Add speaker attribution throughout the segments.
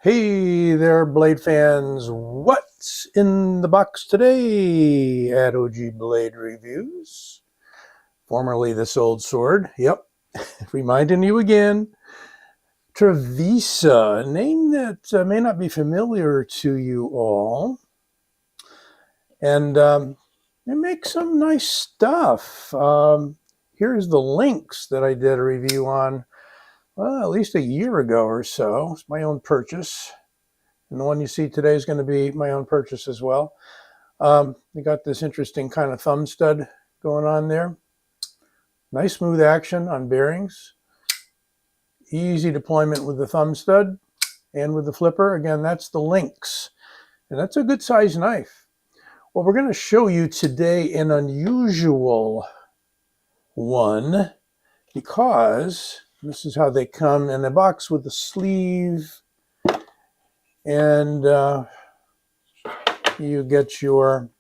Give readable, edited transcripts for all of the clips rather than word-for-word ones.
Speaker 1: Hey there, Blade fans. What's in the box today at OG Blade Reviews? Formerly This Old Sword. Yep, reminding you again. Trivisa, a name that may not be familiar to you all. And they make some nice stuff. Here's the links that I did a review on, well, at least a year ago or so. It's my own purchase. And the one you see today is going to be my own purchase as well. You got this interesting kind of thumb stud going on there. Nice smooth action on bearings. Easy deployment with the thumb stud and with the flipper. Again, that's the Lynx. And that's a good size knife. Well, we're going to show you today an unusual one because this is how they come in a box with the sleeve. And you get your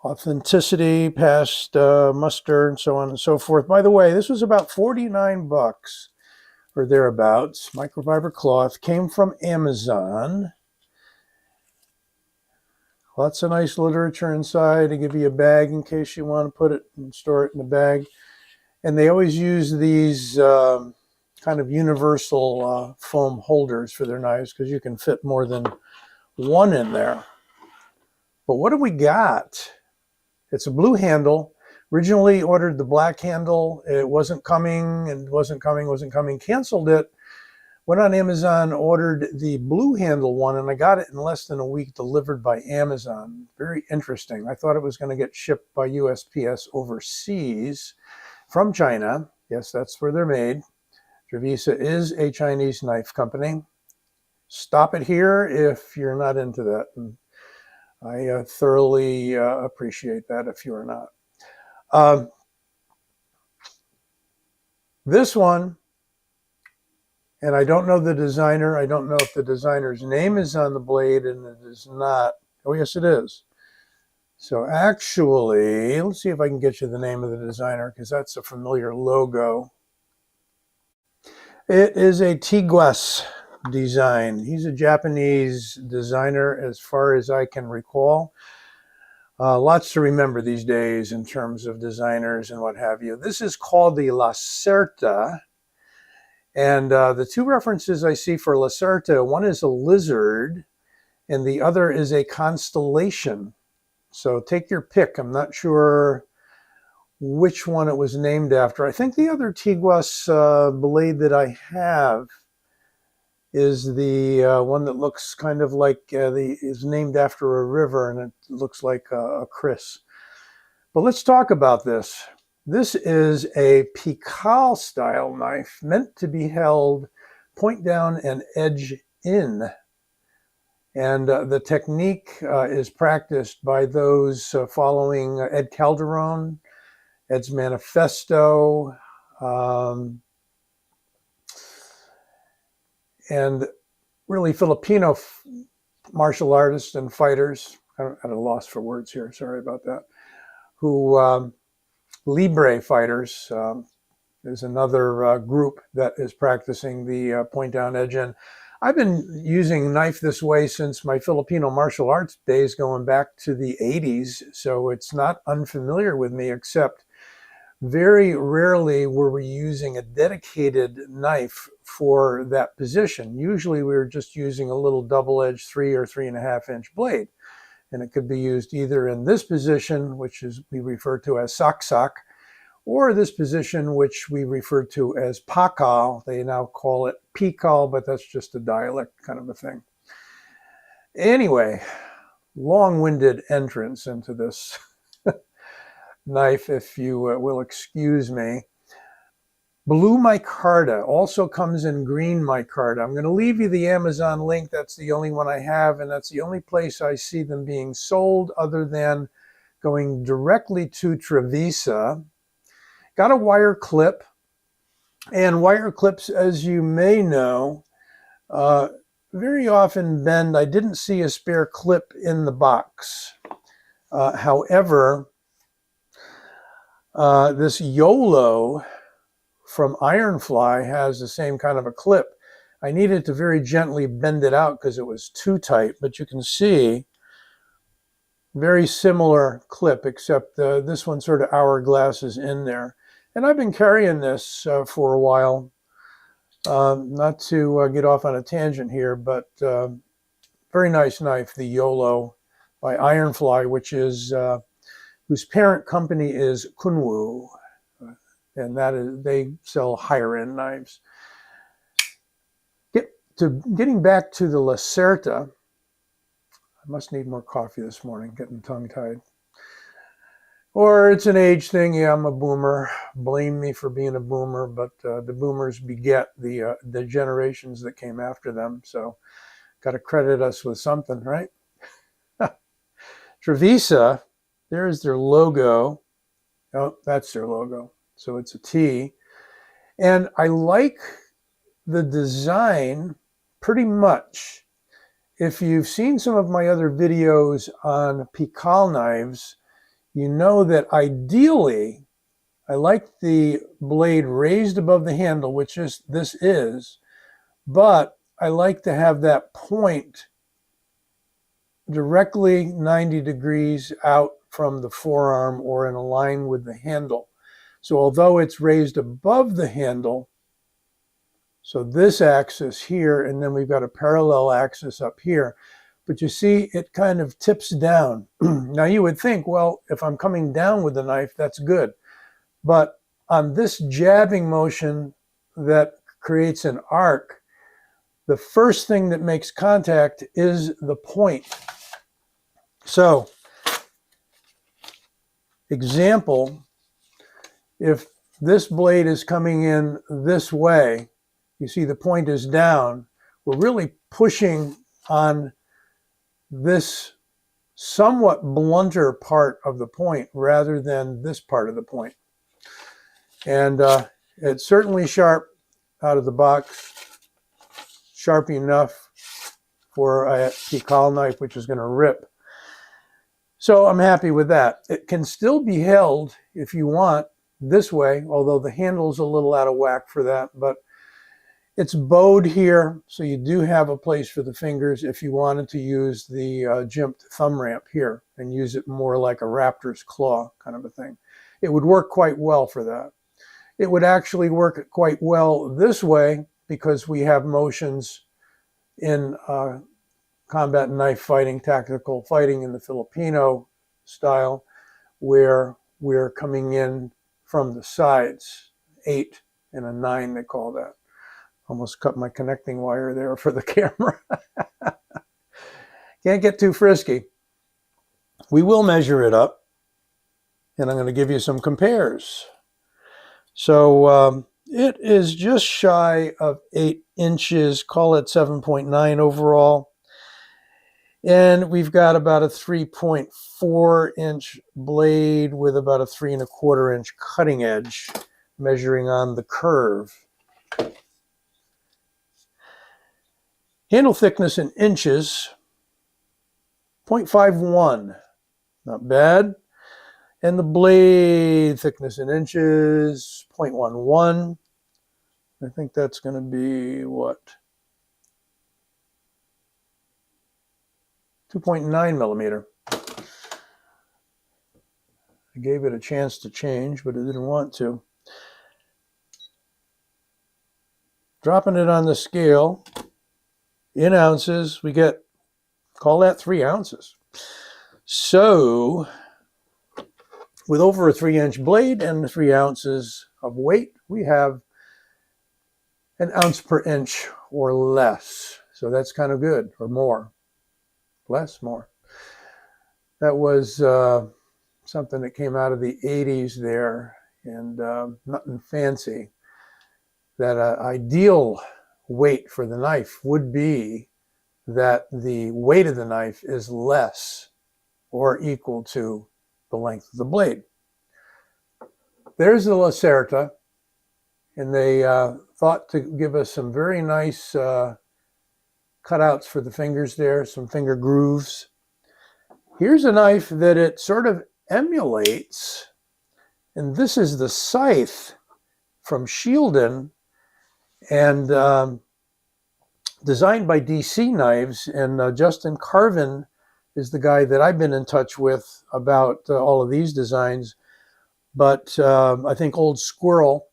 Speaker 1: authenticity past muster and so on and so forth. By the way, this was about 49 bucks or thereabouts. Microfiber cloth, came from Amazon. Lots of nice literature inside to give you a bag in case you want to put it and store it in a bag. And they always use these kind of universal foam holders for their knives because you can fit more than one in there. But what do we got? It's a blue handle. Originally ordered the black handle. It wasn't coming and wasn't coming. Canceled it. Went on Amazon, ordered the blue handle one, and I got it in less than a week delivered by Amazon. Very interesting. I thought it was going to get shipped by USPS overseas from China. Yes, that's where they're made. Trivisa is a Chinese knife company. Stop it here if you're not into that. And I thoroughly appreciate that if you're not. This one, and I don't know the designer. I don't know if the designer's name is on the blade, and it is not. Oh, yes, it is. So actually, let's see if I can get you the name of the designer because that's a familiar logo. It is a Tiguass design. He's a Japanese designer as far as I can recall. Lots to remember these days in terms of designers and what have you. This is called the Lacerta. And the two references I see for Lacerta, one is a lizard and the other is a constellation. So take your pick. I'm not sure which one it was named after. I think the other Tiguass blade that I have is the one that looks kind of like is named after a river, and it looks like a Chris. But let's talk about this. This is a Pikal style knife meant to be held point down and edge in. And the technique is practiced by those following Ed Calderon, Ed's Manifesto, and really Filipino martial artists and fighters. I'm at a loss for words here, sorry about that. Who, Libre fighters is another group that is practicing the point down edge in. I've been using knife this way since my Filipino martial arts days going back to the 80s, so it's not unfamiliar with me, except very rarely were we using a dedicated knife for that position. Usually we were just using a little double-edged 3 or 3.5 inch blade. And it could be used either in this position, which is we refer to as saksak, or this position, which we refer to as pakal. They now call it pikal, but that's just a dialect kind of a thing. Anyway, long-winded entrance into this knife, if you will excuse me. Blue micarta also comes in green micarta. I'm going to leave you the Amazon link. That's the only one I have, and that's the only place I see them being sold other than going directly to Trivisa. Got a wire clip, and wire clips, as you may know, very often bend. I didn't see a spare clip in the box. However, this YOLO from Ironfly has the same kind of a clip, I needed to very gently bend it out because it was too tight, but you can see very similar clip, except this one sort of hourglass is in there. And I've been carrying this for a while. Not to get off on a tangent here, but very nice knife, the YOLO by Ironfly, which is whose parent company is Kunwu, and that is, they sell higher end knives. Getting back to the Lacerta, I must need more coffee this morning, getting tongue-tied. Or it's an age thing. Yeah, I'm a boomer. Blame me for being a boomer, but the boomers beget the generations that came after them. So got to credit us with something, right? Trivisa, there's their logo. Oh, that's their logo. So it's a T. And I like the design pretty much. If you've seen some of my other videos on Pikal knives, you know that ideally I like the blade raised above the handle, which this is, but I like to have that point directly 90 degrees out from the forearm or in a line with the handle. So although it's raised above the handle, so this axis here, and then we've got a parallel axis up here, but you see it kind of tips down. Now you would think, well, if I'm coming down with the knife, that's good. But on this jabbing motion that creates an arc, the first thing that makes contact is the point. So, example, if this blade is coming in this way, you see the point is down, we're really pushing on this somewhat blunter part of the point rather than this part of the point. And it's certainly sharp out of the box, sharp enough for a Pikal knife, which is going to rip. So I'm happy with that. It can still be held if you want this way, although the handle's a little out of whack for that, but it's bowed here, so you do have a place for the fingers if you wanted to use the jimped thumb ramp here and use it more like a raptor's claw kind of a thing. It would work quite well for that. It would actually work quite well this way because we have motions in combat knife fighting, tactical fighting in the Filipino style, where we're coming in from the sides, 8 and a 9 they call that. Almost cut my connecting wire there for the camera. Can't get too frisky. We will measure it up, and I'm going to give you some compares. So it is just shy of 8 inches, call it 7.9 overall. And we've got about a 3.4 inch blade with about a 3 1/4 inch cutting edge measuring on the curve. Handle thickness in inches, 0.51, not bad. And the blade thickness in inches, 0.11. I think that's going to be what? 2.9 millimeter. I gave it a chance to change, but it didn't want to. Dropping it on the scale in ounces, we get, call that 3 ounces. So, with over a 3-inch blade and 3 ounces of weight, we have an ounce per inch or less. So that's kind of good, or more. Less, more. That was something that came out of the 80s there, and nothing fancy. That ideal weight for the knife would be that the weight of the knife is less or equal to the length of the blade. There's the Lacerta, and they thought to give us some very nice cutouts for the fingers there, some finger grooves. Here's a knife that it sort of emulates, and this is the scythe from Shieldon, and designed by DC Knives, and Justin Carvin is the guy that I've been in touch with about all of these designs. But I think Old Squirrel,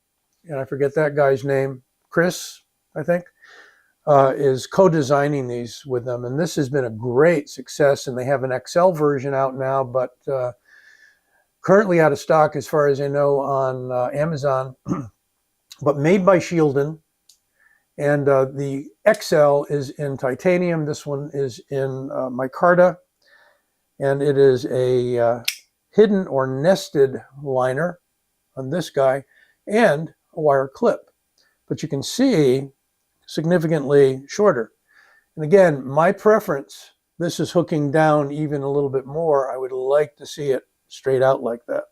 Speaker 1: and I forget that guy's name, Chris, I think, is co-designing these with them. And this has been a great success, and they have an XL version out now, but currently out of stock as far as I know on Amazon, but made by Shieldon. And the XL is in titanium. This one is in micarta, and it is a hidden or nested liner on this guy and a wire clip. But you can see significantly shorter. And again, my preference, this is hooking down even a little bit more. I would like to see it straight out like that.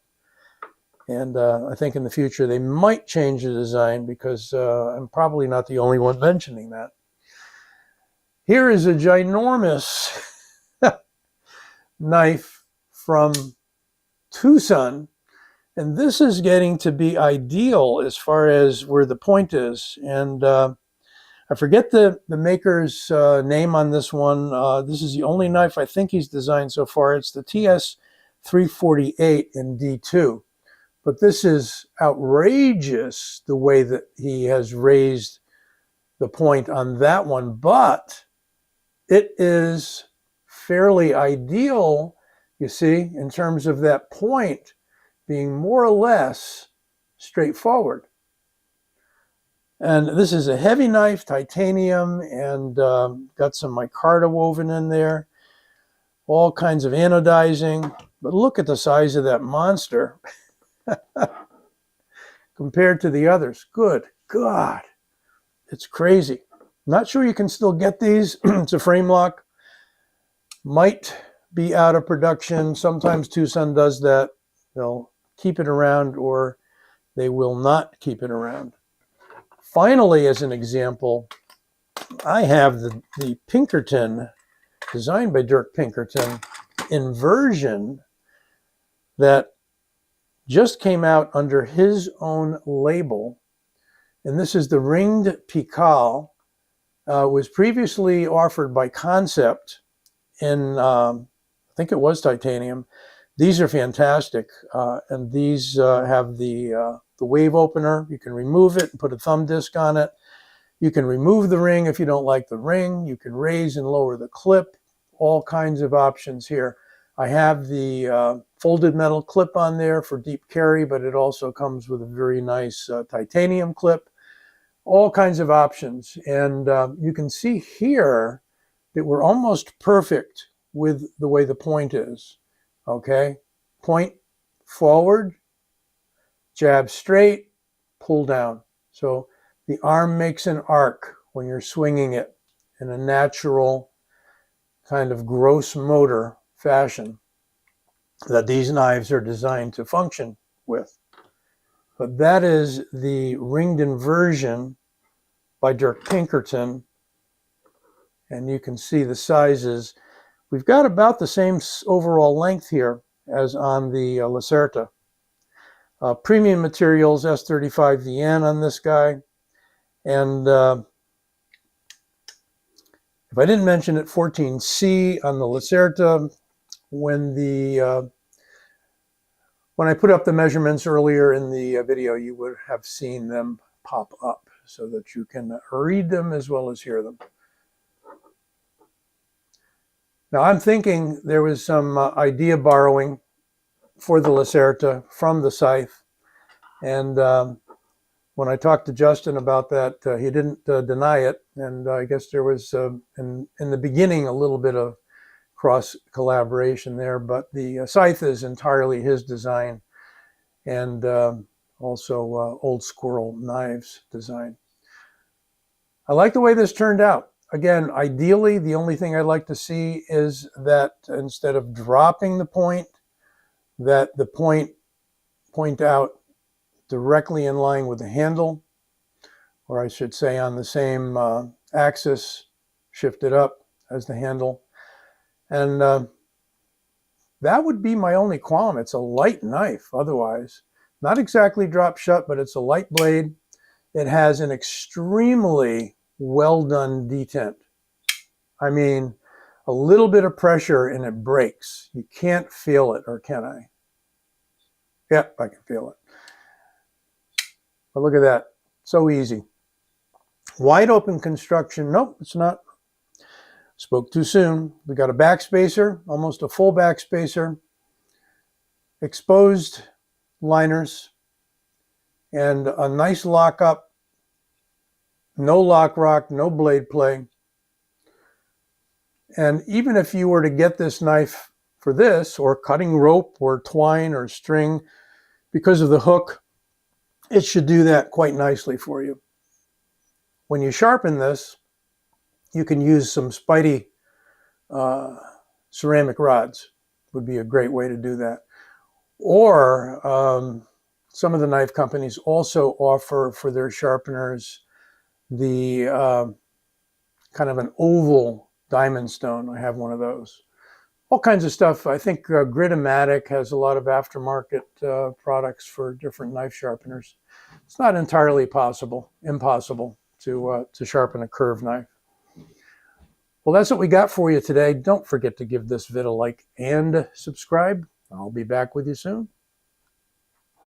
Speaker 1: And I think in the future they might change the design, because I'm probably not the only one mentioning that. Here is a ginormous knife from Tucson, and this is getting to be ideal as far as where the point is. And I forget the maker's name on this one. This is the only knife I think he's designed so far. It's the TS 348 in D2. But this is outrageous, the way that he has raised the point on that one. But it is fairly ideal, you see, in terms of that point being more or less straightforward. And this is a heavy knife, titanium, and got some micarta woven in there, all kinds of anodizing. But look at the size of that monster compared to the others. Good God, it's crazy. Not sure you can still get these. It's a frame lock. Might be out of production. Sometimes Tucson does that. They'll keep it around, or they will not keep it around. Finally, as an example, I have the Pinkerton, designed by Dirk Pinkerton, inversion that just came out under his own label. And this is the ringed Pikal. Was previously offered by Concept in, I think it was titanium. These are fantastic. And these have the wave opener. You can remove it and put a thumb disc on it. You can remove the ring if you don't like the ring. You can raise and lower the clip. All kinds of options here. I have the folded metal clip on there for deep carry, but it also comes with a very nice titanium clip. All kinds of options. And you can see here that we're almost perfect with the way the point is. Okay? Point forward, jab straight, pull down. So the arm makes an arc when you're swinging it in a natural kind of gross motor fashion that these knives are designed to function with. But that is the ringed inversion by Dirk Pinkerton. And you can see the sizes. We've got about the same overall length here as on the Lacerta. Premium materials, S35VN on this guy. And if I didn't mention it, 14C on the Lacerta. When I put up the measurements earlier in the video, you would have seen them pop up so that you can read them as well as hear them. Now, I'm thinking there was some idea borrowing for the Lacerta from the scythe. And when I talked to Justin about that, he didn't deny it. And I guess there was, in the beginning, a little bit of cross collaboration there. But the scythe is entirely his design, and also Old Squirrel Knives design. I like the way this turned out. Again, ideally, the only thing I'd like to see is that instead of dropping the point, that the point out directly in line with the handle, or I should say on the same axis, shifted up as the handle. And that would be my only qualm. It's a light knife otherwise. Not exactly drop shut, but it's a light blade. It has an extremely well done detent. I mean, a little bit of pressure and it breaks. You can't feel it, or can I? Yep, I can feel it. But look at that. So easy. Wide open construction. Nope, it's not. Spoke too soon. We got a backspacer, almost a full backspacer, exposed liners, and a nice lockup. No lock rock, no blade play. And even if you were to get this knife for this, or cutting rope or twine or string, because of the hook, it should do that quite nicely for you. When you sharpen this, you can use some Spidey ceramic rods. Would be a great way to do that. Or some of the knife companies also offer for their sharpeners the kind of an oval diamond stone. I have one of those. All kinds of stuff. I think Gritomatic has a lot of aftermarket products for different knife sharpeners. It's not entirely impossible to sharpen a curved knife. Well, that's what we got for you today. Don't forget to give this vid a like and subscribe. I'll be back with you soon.